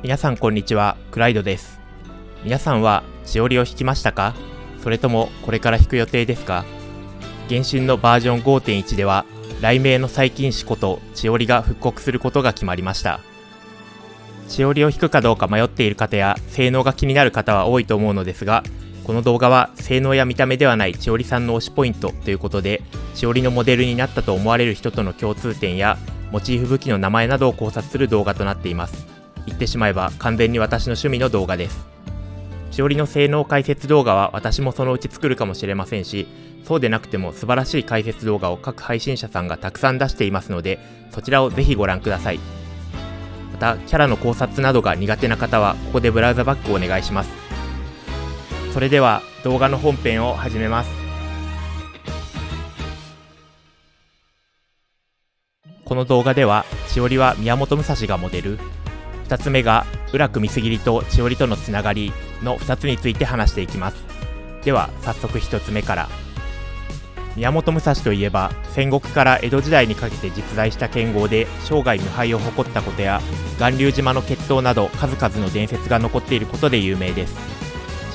皆さんこんにちは、クライドです。皆さんはしおりを弾きましたか？それともこれから弾く予定ですか？原神のバージョン 5.1 では雷鳴の細菌子ことしおりが復刻することが決まりました。しおりを弾くかどうか迷っている方や性能が気になる方は多いと思うのですが、この動画は性能や見た目ではないしおりさんの推しポイントということで、しおりのモデルになったと思われる人との共通点やモチーフ武器の名前などを考察する動画となっています。言ってしまえば完全に私の趣味の動画です。しおりの性能解説動画は私もそのうち作るかもしれませんし、そうでなくても素晴らしい解説動画を各配信者さんがたくさん出していますので、そちらをぜひご覧ください。またキャラの考察などが苦手な方はここでブラウザバックをお願いします。それでは動画の本編を始めます。この動画ではしおりは宮本武蔵がモデル、2つ目が浦久見杉としおりとのつながりの2つについて話していきます。では早速1つ目から。宮本武蔵といえば戦国から江戸時代にかけて実在した剣豪で生涯無敗を誇ったことや巌流島の決闘など数々の伝説が残っていることで有名です。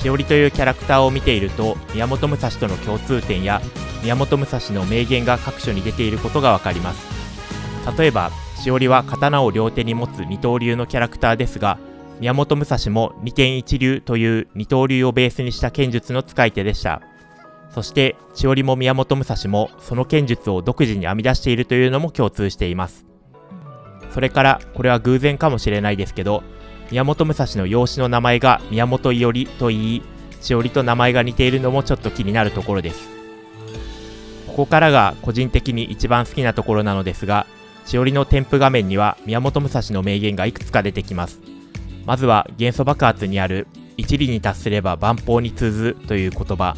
しおりというキャラクターを見ていると宮本武蔵との共通点や宮本武蔵の名言が各所に出ていることがわかります。例えばしおりは刀を両手に持つ二刀流のキャラクターですが、宮本武蔵も二剣一流という二刀流をベースにした剣術の使い手でした。そしてしおりも宮本武蔵もその剣術を独自に編み出しているというのも共通しています。それからこれは偶然かもしれないですけど、宮本武蔵の養子の名前が宮本伊織と言い、しおりと名前が似ているのもちょっと気になるところです。ここからが個人的に一番好きなところなのですが、しおりの添付画面には宮本武蔵の名言がいくつか出てきます。まずは元素爆発にある一理に達すれば万法に通ずという言葉。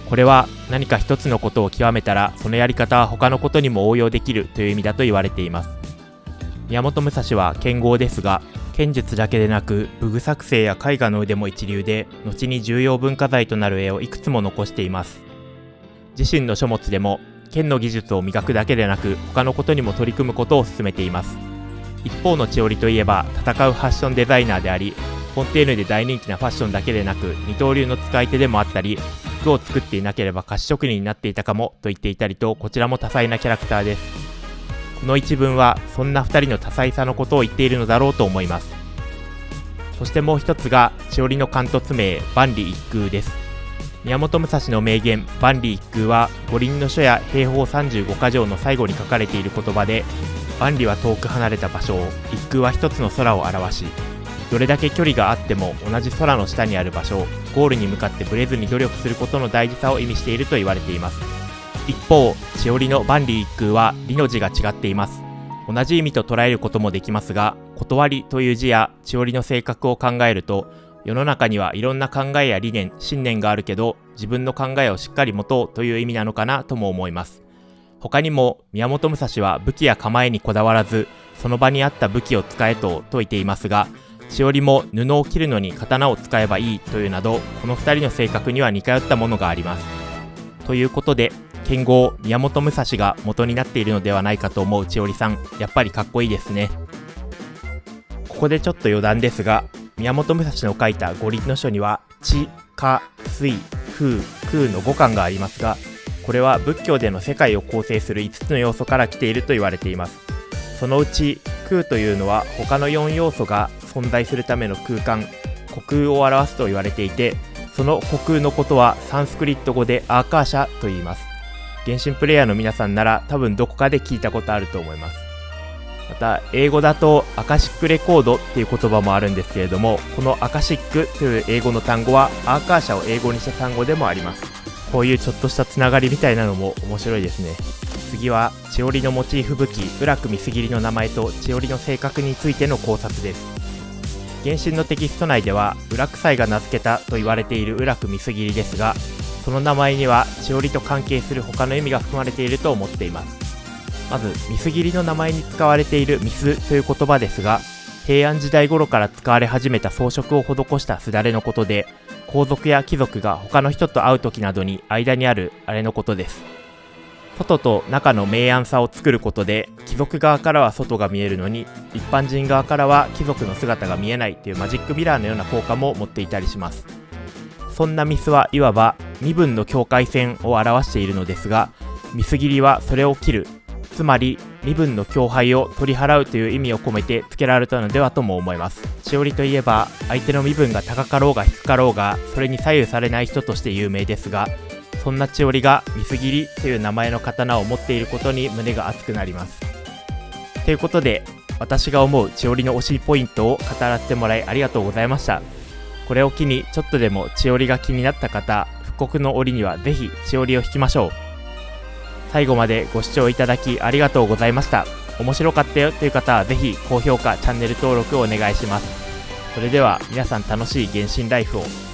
これは何か一つのことを極めたらそのやり方は他のことにも応用できるという意味だと言われています。宮本武蔵は剣豪ですが、剣術だけでなく武具作成や絵画の腕も一流で、後に重要文化財となる絵をいくつも残しています。自身の書物でも剣の技術を磨くだけでなく他のことにも取り組むことを勧めています。一方のしおりといえば戦うファッションデザイナーであり、フォンテーヌで大人気なファッションだけでなく二刀流の使い手でもあったり、服を作っていなければ菓子職人になっていたかもと言っていたりと、こちらも多彩なキャラクターです。この一文はそんな2人の多彩さのことを言っているのだろうと思います。そしてもう一つがしおりの貫突名万里一空です。宮本武蔵の名言万里一空は五輪の書や兵法35か条の最後に書かれている言葉で、万里は遠く離れた場所を、一空は一つの空を表し、どれだけ距離があっても同じ空の下にある場所、ゴールに向かってブレずに努力することの大事さを意味していると言われています。一方しおりの万里一空は里の字が違っています。同じ意味と捉えることもできますが、断りという字やしおりの性格を考えると、世の中にはいろんな考えや理念、信念があるけど自分の考えをしっかり持とうという意味なのかなとも思います。他にも宮本武蔵は武器や構えにこだわらず、その場にあった武器を使えと説いていますが、しおりも布を切るのに刀を使えばいいというなど、この2人の性格には似通ったものがあります。ということで剣豪宮本武蔵が元になっているのではないかと思うしおりさん、やっぱりかっこいいですね。ここでちょっと余談ですが、宮本武蔵の書いた五輪の書には地、火、水、風、空の5巻がありますが、これは仏教での世界を構成する5つの要素から来ていると言われています。そのうち空というのは他の4要素が存在するための空間、虚空を表すと言われていて、その虚空のことはサンスクリット語でアーカーシャと言います。原神プレイヤーの皆さんなら多分どこかで聞いたことあると思います。また英語だとアカシックレコードっていう言葉もあるんですけれども、このアカシックという英語の単語はアーカーシャを英語にした単語でもあります。こういうちょっとしたつながりみたいなのも面白いですね。次はしおりのモチーフ武器浦久見杉の名前としおりの性格についての考察です。原神のテキスト内では浦久斎が名付けたと言われている浦久見杉ですが、その名前にはしおりと関係する他の意味が含まれていると思っています。まず見すぎりの名前に使われているミスという言葉ですが、平安時代頃から使われ始めた装飾を施したすだれのことで、皇族や貴族が他の人と会う時などに間にあるあれのことです。外と中の明暗さを作ることで貴族側からは外が見えるのに一般人側からは貴族の姿が見えないというマジックミラーのような効果も持っていたりします。そんなミスはいわば身分の境界線を表しているのですが、ミス切りはそれを切る、つまり身分の境界を取り払うという意味を込めて付けられたのではとも思います。しおりといえば相手の身分が高かろうが低かろうがそれに左右されない人として有名ですが、そんな千織がミス切りという名前の刀を持っていることに胸が熱くなります。ということで、私が思う千織の推しポイントを語らせてもらいありがとうございました。これを機にちょっとでも千織が気になった方、復刻の折にはぜひ千織を引きましょう。最後までご視聴いただきありがとうございました。面白かったよという方はぜひ高評価、チャンネル登録をお願いします。それでは皆さん楽しい原神ライフを。